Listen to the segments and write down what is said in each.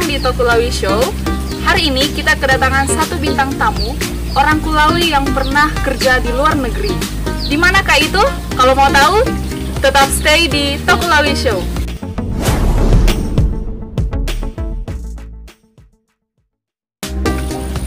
datang di Tokulawi Show. Hari ini kita kedatangan satu bintang tamu, orang Kulawi yang pernah kerja di luar negeri. Di manakah itu? Kalau mau tahu, tetap stay di Tokulawi Show.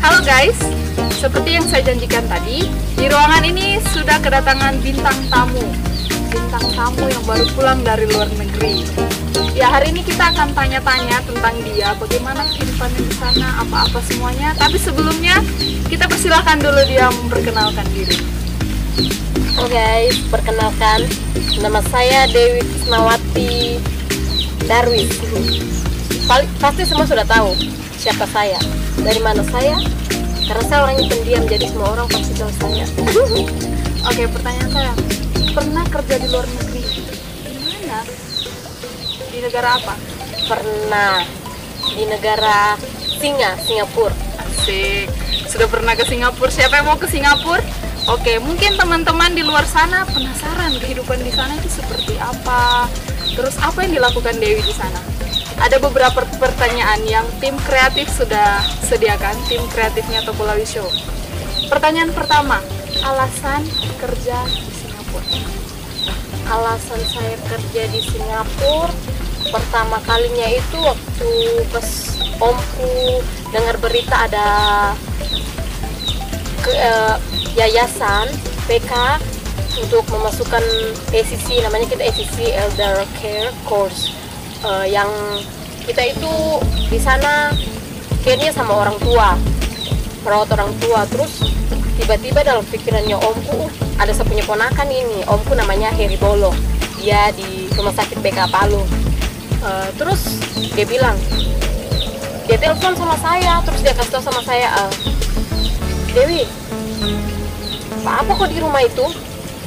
Halo guys, seperti yang saya janjikan tadi, di ruangan ini sudah kedatangan bintang tamu yang baru pulang dari luar negeri. Ya, hari ini kita akan tanya-tanya tentang dia, bagaimana kehidupannya di sana, apa-apa semuanya. Tapi sebelumnya, kita persilahkan dulu dia memperkenalkan diri. Halo guys, perkenalkan, nama saya Dewi Krisnawati Darwis. Pasti semua sudah tahu siapa saya, dari mana saya, karena saya orangnya pendiam, jadi semua orang pasti tahu saya. Oke, pertanyaan saya, pernah kerja di luar negeri? Di mana? Di negara apa? Pernah di negara Singapura. Asik, sudah pernah ke Singapura. Siapa yang mau ke Singapura? Oke, mungkin teman-teman di luar sana penasaran kehidupan di sana itu seperti apa. Terus apa yang dilakukan Dewi di sana? Ada beberapa pertanyaan yang tim kreatif sudah sediakan, tim kreatifnya Tokulawi Show. Pertanyaan pertama, alasan kerja di Singapura. Alasan saya kerja di Singapura pertama kalinya itu waktu pas omku dengar berita ada yayasan PK untuk memasukkan ECC, namanya kita ECC Elder Care Course, yang kita itu di sana kayaknya sama orang tua, merawat orang tua. Terus tiba-tiba dalam pikirannya omku, ada saya punya ponakan ini, omku namanya Heri Bolo, dia di rumah sakit PK Palu. Terus dia bilang, dia telepon sama saya, terus dia kasih tahu sama saya, Dewi, apa kok di rumah itu?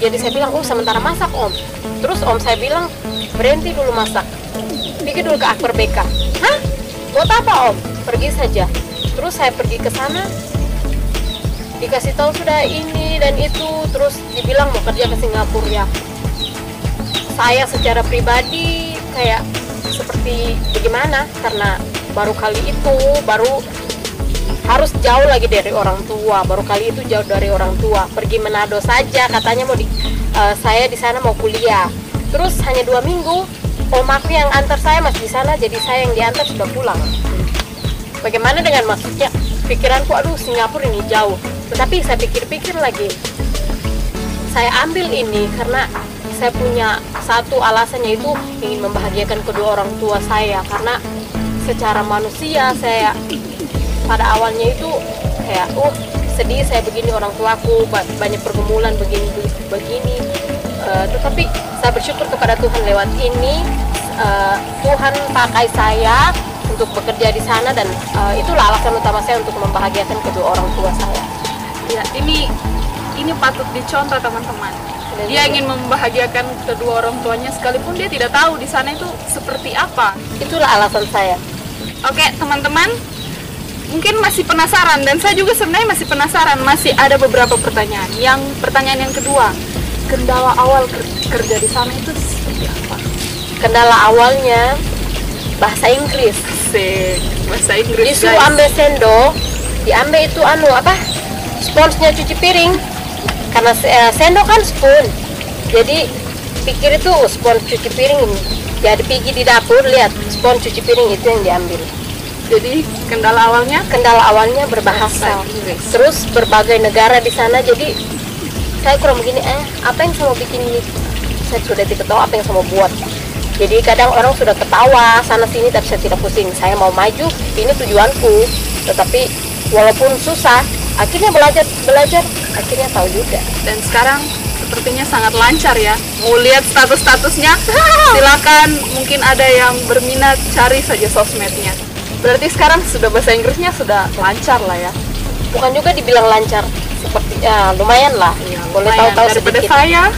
Jadi saya bilang, oh sementara masak om. Terus om saya bilang, berhenti dulu masak, pergi dulu ke akper BK. Hah? Buat apa om? Pergi saja. Terus saya pergi ke sana, dikasih tahu sudah ini dan itu, terus dibilang mau kerja ke Singapura ya. Saya secara pribadi kayak seperti bagaimana, karena baru kali itu, baru harus jauh lagi dari orang tua, baru kali itu jauh dari orang tua, pergi Manado saja katanya mau saya di sana mau kuliah. Terus hanya 2 minggu, om aku yang antar saya masih di sana, jadi saya yang diantar sudah pulang. Bagaimana dengan maksudnya pikiranku, aduh Singapura ini jauh. Tetapi saya pikir-pikir lagi, saya ambil ini karena saya punya satu alasannya, itu ingin membahagiakan kedua orang tua saya. Karena secara manusia saya pada awalnya itu kayak sedih saya begini, orang tuaku banyak pergumulan begini. Tetapi saya bersyukur kepada Tuhan, lewat ini Tuhan pakai saya untuk bekerja di sana, dan itulah alasan utama saya untuk membahagiakan kedua orang tua saya. Ya, ini patut dicontoh teman-teman. Dia ingin membahagiakan kedua orang tuanya sekalipun dia tidak tahu di sana itu seperti apa. Itulah alasan saya. Oke, teman-teman, mungkin masih penasaran, dan saya juga sebenarnya masih penasaran. Masih ada beberapa pertanyaan. Pertanyaan yang kedua, kendala awal kerja di sana itu seperti apa? Kendala awalnya bahasa Inggris. Bahasa Inggris. Disuruh ambil sendok, diambil itu sponsnya cuci piring. Karena sendok kan spoon, jadi pikir itu spons cuci piring ini. Jadi pergi di dapur, lihat spons cuci piring itu yang diambil. Jadi kendala awalnya berbahasa Inggris. Terus berbagai negara di sana, jadi saya kurang begini, apa yang saya mau bikin ini? Saya sudah tidak tahu apa yang saya mau buat. Jadi kadang orang sudah ketawa sana sini, tapi saya tidak pusing. Saya mau maju, ini tujuanku. Tetapi walaupun susah, akhirnya belajar, akhirnya tahu juga. Dan sekarang sepertinya sangat lancar ya. Mau lihat statusnya, silakan. Mungkin ada yang berminat, cari saja sosmednya. Berarti sekarang sudah bahasa Inggrisnya sudah lancar lah ya. Bukan juga dibilang lancar, seperti lumayan lah. Ya, boleh tahu-tahu daripada sedikit. saya.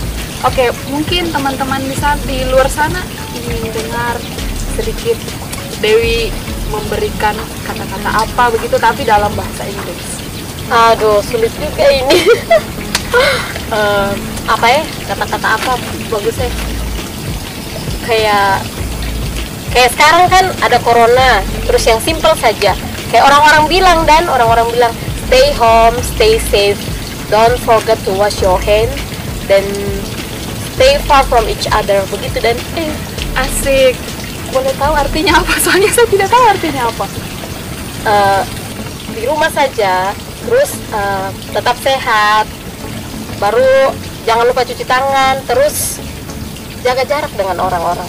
Oke, mungkin teman-teman di luar sana ingin dengar sedikit Dewi memberikan kata-kata apa begitu, tapi dalam bahasa Inggris. Aduh, sulit juga ini. Kata-kata apa bagus ya? Kayak Kayak sekarang kan ada corona, terus yang simple saja. Kayak orang-orang bilang stay home, stay safe, don't forget to wash your hand, dan stay far from each other. Begitu dan Asik. Boleh tahu artinya apa? Soalnya saya tidak tahu artinya apa. Di rumah saja, terus tetap sehat, baru jangan lupa cuci tangan, terus jaga jarak dengan orang-orang.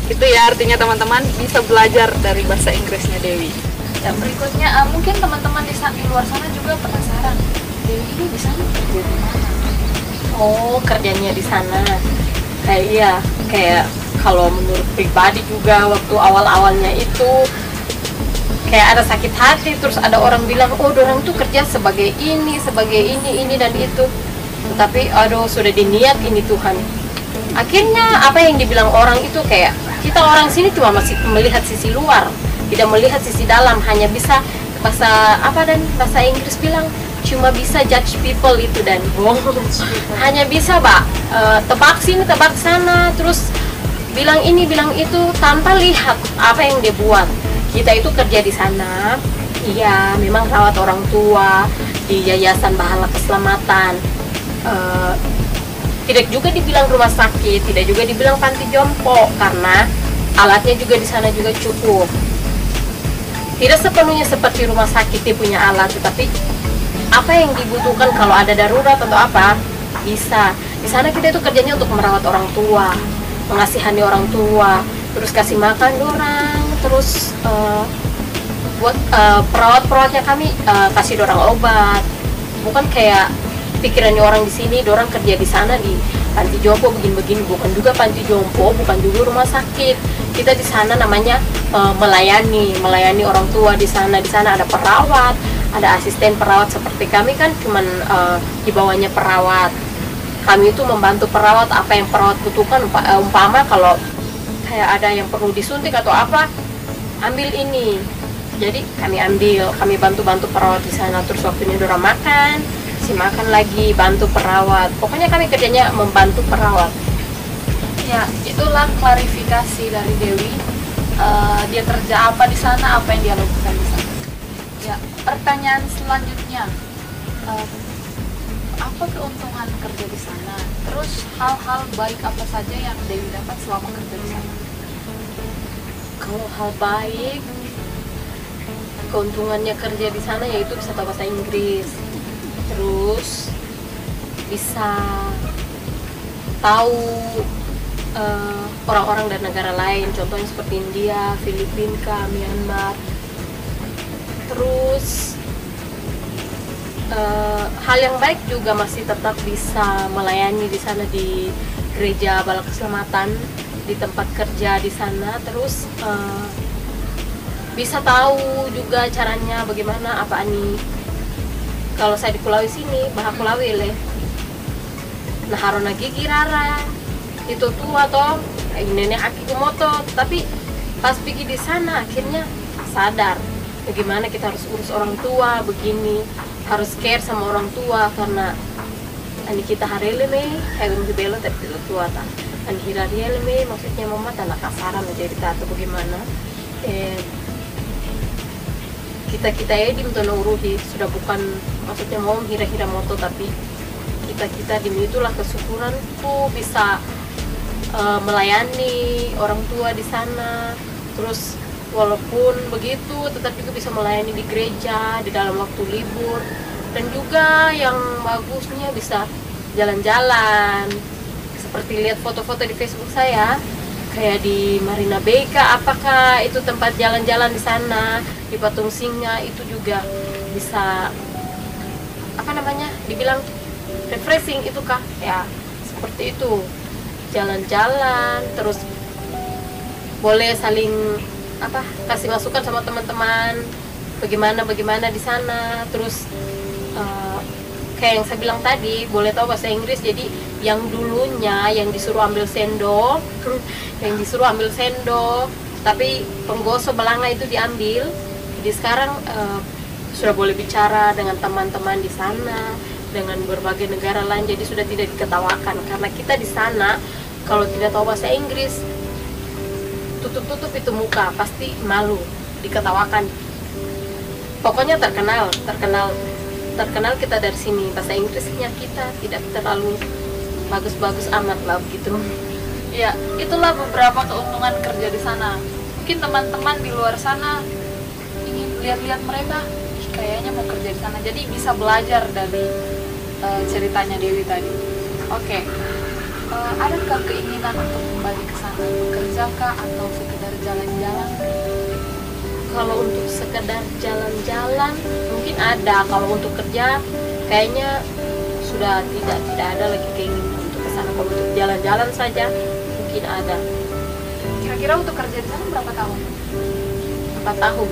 Itu ya artinya teman-teman bisa belajar dari bahasa Inggrisnya Dewi. Dan berikutnya mungkin teman-teman di luar sana juga penasaran, Dewi ini di sana kerja di mana? Oh, kerjanya di sana. Kayak kalau menurut pribadi juga waktu awal-awalnya itu kayak ada sakit hati, terus ada orang bilang, oh dorang tuh kerja sebagai ini dan itu. Tapi aduh, sudah diniat ini Tuhan. Akhirnya apa yang dibilang orang itu kayak kita orang sini cuma masih melihat sisi luar, tidak melihat sisi dalam, hanya bisa bahasa Inggris bilang cuma bisa judge people itu dan hanya bisa tebak sini tebak sana, terus bilang ini bilang itu tanpa lihat apa yang dia buat. Kita itu kerja di sana, iya memang rawat orang tua di Yayasan Bahala Keselamatan. Tidak juga dibilang rumah sakit, tidak juga dibilang panti jompo, karena alatnya juga di sana juga cukup. Tidak sepenuhnya seperti rumah sakit dia punya alat, tetapi apa yang dibutuhkan kalau ada darurat atau apa bisa. Di sana kita itu kerjanya untuk merawat orang tua, mengasihani orang tua, terus kasih makan orang, terus buat perawat-perawatnya kami kasih orang obat. Bukan kayak pikirannya orang di sini, orang kerja di sana di panti jompo begini-begini. Bukan juga panti jompo, bukan juga rumah sakit. Kita di sana namanya melayani orang tua di sana. Di sana ada perawat, ada asisten perawat seperti kami kan cuman di bawahnya perawat. Kami itu membantu perawat apa yang perawat butuhkan. Umpama kalau kayak ada yang perlu disuntik atau apa, ambil ini. Jadi kami bantu perawat di sana. Terus waktunya dorang makan, makan lagi, bantu perawat. Pokoknya kami kerjanya membantu perawat. Ya, itulah klarifikasi dari Dewi. Dia kerja apa di sana, apa yang dia lakukan di sana. Ya, pertanyaan selanjutnya, apa keuntungan kerja di sana? Terus hal-hal baik apa saja yang Dewi dapat selama kerja di sana? Kalau hal baik, keuntungannya kerja di sana yaitu bisa tahu bahasa Inggris. Terus bisa tahu orang-orang dan negara lain, contohnya seperti India, Filipina, Myanmar. Terus hal yang baik juga masih tetap bisa melayani di sana di gereja Bahala Keselamatan, di tempat kerja di sana. Terus bisa tahu juga caranya bagaimana apa nih. Kalau saya di pulau sini, bahasa Kulawi le. Nah, harona gigi rara. Itu tua toh, nenek aki kumoto. Tapi pas pergi di sana akhirnya sadar bagaimana kita harus urus orang tua begini, harus care sama orang tua karena ani kita harele me, hayun belo tapi tidak tua ta. Ani hirariele me, maksudnya mama tanah kasaran menjadi tato bagaimana. Kita ya di uruhi sudah bukan maksudnya mau hira-hira moto, tapi kita di itulah kesyukuranku bisa melayani orang tua di sana. Terus walaupun begitu tetap juga bisa melayani di gereja di dalam waktu libur, dan juga yang bagusnya bisa jalan-jalan. Seperti lihat foto-foto di Facebook saya kayak di Marina Bay apakah itu tempat jalan-jalan di sana, di Patung Singa itu juga bisa dibilang refreshing itu kah ya, seperti itu jalan-jalan. Terus boleh saling kasih masukan sama teman-teman bagaimana di sana. Terus kayak yang saya bilang tadi, boleh tahu bahasa Inggris. Jadi yang dulunya yang disuruh ambil sendok tapi penggosok belanga itu diambil. Jadi sekarang sudah boleh bicara dengan teman-teman di sana, dengan berbagai negara lain. Jadi sudah tidak diketawakan karena kita di sana kalau tidak tahu bahasa Inggris tutup-tutup itu muka, pasti malu, diketawakan. Pokoknya terkenal kita dari sini. Bahasa Inggrisnya kita tidak terlalu bagus-bagus amat lah begitu. Ya, itulah beberapa keuntungan kerja di sana. Mungkin teman-teman di luar sana ingin lihat-lihat mereka, ih, kayaknya mau kerja di sana. Jadi bisa belajar dari ceritanya Dewi tadi. Oke. Adakah keinginan untuk kembali ke sana, bekerja kah atau sekedar jalan-jalan? Kalau untuk sekedar jalan-jalan mungkin ada. Kalau untuk kerja kayaknya sudah tidak ada lagi keinginan untuk ke sana. Kalau untuk jalan-jalan saja mungkin ada. Kira-kira untuk kerja di sana berapa tahun? 4 tahun.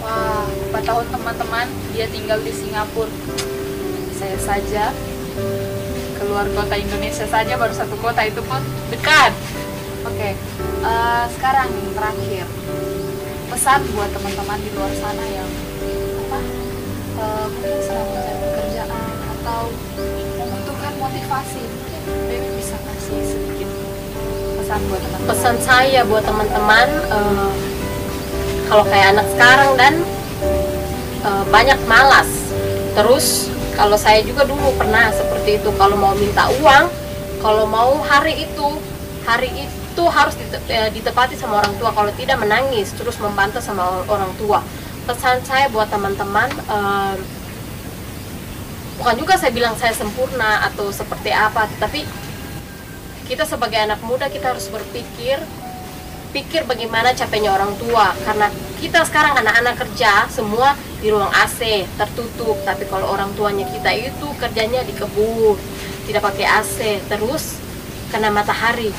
Wah, 4 tahun teman-teman, dia tinggal di Singapura. Saya saja keluar kota Indonesia saja baru 1 kota, itu pun dekat. Oke, sekarang yang terakhir, pesan buat teman-teman di luar sana yang mungkin sedang mencari pekerjaan atau membutuhkan motivasi. Mungkin Dewi bisa kasih sedikit pesan buat teman-teman. Pesan saya buat teman-teman, kalau kayak anak sekarang dan banyak malas. Terus kalau saya juga dulu pernah seperti itu, kalau mau minta uang, kalau mau hari itu harus ditepati sama orang tua, kalau tidak menangis, terus membantah sama orang tua. Pesan saya buat teman-teman, bukan juga saya bilang saya sempurna atau seperti apa, tapi kita sebagai anak muda kita harus pikir bagaimana capeknya orang tua, karena kita sekarang anak-anak kerja semua di ruang AC tertutup, tapi kalau orang tuanya kita itu kerjanya di kebun tidak pakai AC, terus kena matahari.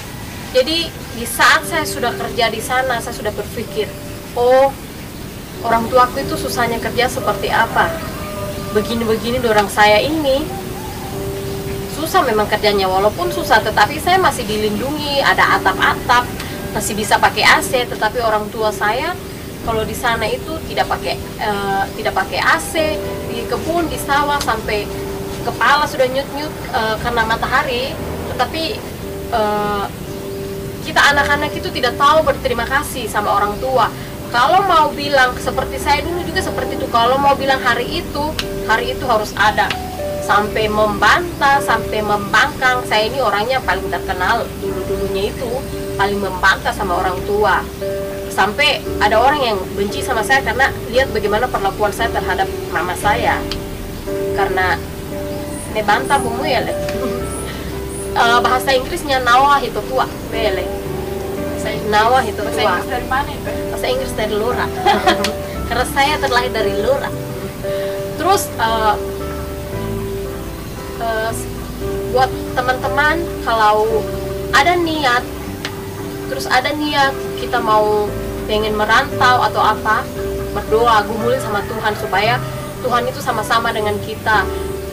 Jadi di saat saya sudah kerja di sana, saya sudah berpikir, oh orang tuaku itu susahnya kerja seperti apa, begini-begini dorang saya ini susah memang kerjanya, walaupun susah tetapi saya masih dilindungi, ada atap-atap, masih bisa pakai AC, tetapi orang tua saya kalau di sana itu tidak pakai AC, di kebun, di sawah, sampai kepala sudah nyut-nyut karena matahari. Tetapi kita anak-anak itu tidak tahu berterima kasih sama orang tua. Kalau mau bilang, seperti saya dulu juga seperti itu, kalau mau bilang hari itu harus ada, sampai membantah, sampai membangkang. Saya ini orangnya paling terkenal dulu-dulunya itu paling membantah sama orang tua, sampai ada orang yang benci sama saya karena lihat bagaimana perlakuan saya terhadap mama saya, karena nebantah bumu ya le. Bahasa Inggrisnya nawah itu tua bele, nawah itu tua. Bahasa Inggris dari mana itu? Bahasa Inggris dari Lora. Karena saya terlahir dari Lora. Terus buat teman-teman, kalau ada niat, terus ada niat kita mau pengen merantau atau apa, berdoa, gumulin sama Tuhan supaya Tuhan itu sama-sama dengan kita.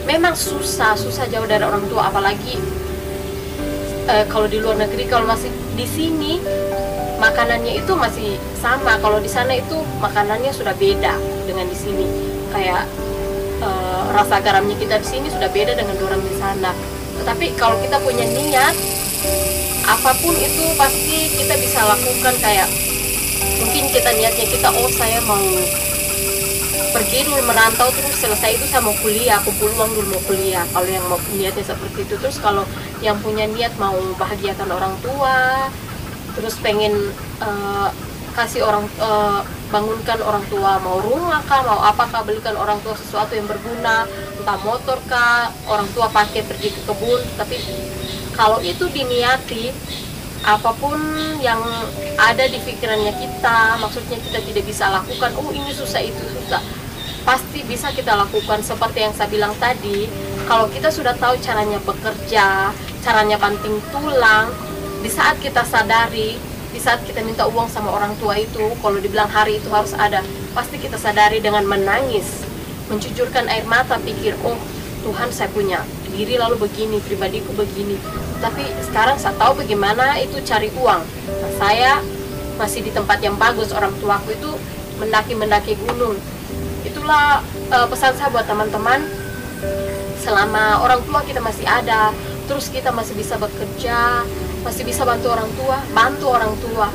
Memang susah jauh dari orang tua, apalagi kalau di luar negeri. Kalau masih di sini makanannya itu masih sama, kalau di sana itu makanannya sudah beda dengan di sini. Kayak rasa garamnya kita di sini sudah beda dengan orang di sana. Tetapi kalau kita punya niat, apapun itu pasti kita bisa lakukan. Kayak mungkin kita niatnya kita, oh saya mau pergi dulu merantau, terus selesai itu saya mau kuliah, kumpul uang dulu mau kuliah. Kalau yang mau niatnya seperti itu. Terus kalau yang punya niat mau bahagiakan orang tua, terus pengen kasih bangunkan orang tua, mau rumah kah, mau apakah, belikan orang tua sesuatu yang berguna, entah motor kah, orang tua pakai pergi ke kebun. Tapi kalau itu diniati, apapun yang ada di pikirannya kita, maksudnya kita tidak bisa lakukan, oh ini susah itu susah, pasti bisa kita lakukan. Seperti yang saya bilang tadi, kalau kita sudah tahu caranya bekerja, caranya banting tulang, di saat kita sadari, di saat kita minta uang sama orang tua itu, kalau dibilang hari itu harus ada, pasti kita sadari dengan menangis, mencucurkan air mata, pikir, oh Tuhan saya punya diri lalu begini, pribadiku begini, tapi sekarang saya tahu bagaimana itu cari uang. Nah, saya masih di tempat yang bagus, orang tuaku itu mendaki gunung. Itulah pesan saya buat teman-teman, selama orang tua kita masih ada, terus kita masih bisa bekerja, masih bisa bantu orang tua,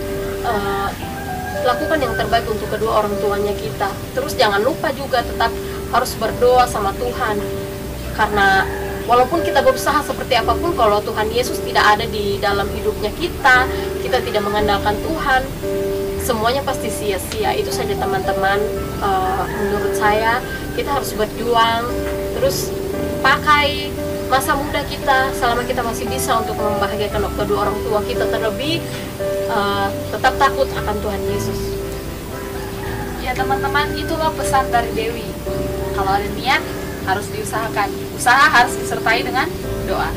lakukan yang terbaik untuk kedua orang tuanya kita. Terus jangan lupa juga tetap harus berdoa sama Tuhan, karena walaupun kita berusaha seperti apapun, kalau Tuhan Yesus tidak ada di dalam hidupnya kita tidak mengandalkan Tuhan, semuanya pasti sia-sia. Itu saja teman-teman. Menurut saya kita harus berjuang, terus pakai masa muda kita selama kita masih bisa untuk membahagiakan kedua orang tua kita, terlebih tetap takut akan Tuhan Yesus. Ya teman-teman, itulah pesan dari Dewi. Kalau ada niat harus diusahakan, usaha harus disertai dengan doa.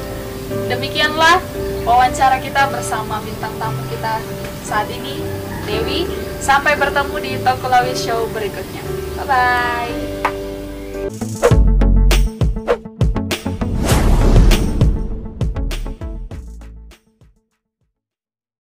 Demikianlah wawancara kita bersama bintang tamu kita saat ini, Dewi. Sampai bertemu di Talk Kulawi Show berikutnya. Bye-bye.